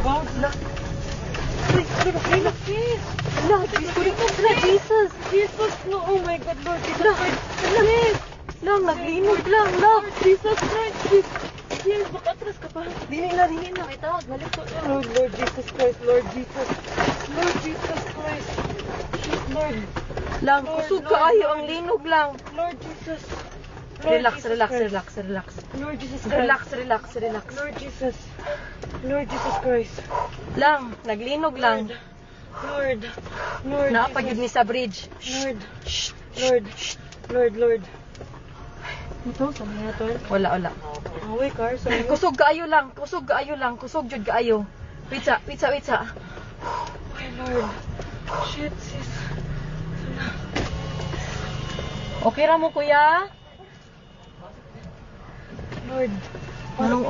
Wow, la. Ay, ano, sis. La, Jesus. Jesus, no, oh my God, Lord Jesus Christ. Sis. Lang, naglinog lang, lang. Jesus Christ, sis. Sis, makatras ka pa. Dili na. Itawag, balik ko. Lord Jesus Christ, Lord Jesus. Lord Jesus Christ. Shit, Lord. Lang, Lord, kusog Lord, kaayo Lord. ang linog lang. Lord Jesus. Relax, Jesus relax, Christ. relax, relax. Lord Jesus Christ. Relax, relax, relax. Lord Jesus. Lord Jesus Christ. Lang, naglinog lang. Lord. Lord Naapagid ni Jesus. sa bridge. Lord. Lord. Lord. Lord. Ito, saan na ito? Wala. Away, car. Sorry. Kusog kaayo lang, kusog jud kaayo. Pizza. Ay, Lord. Shit, sis. Okay ra mo kuya? Lord. Anong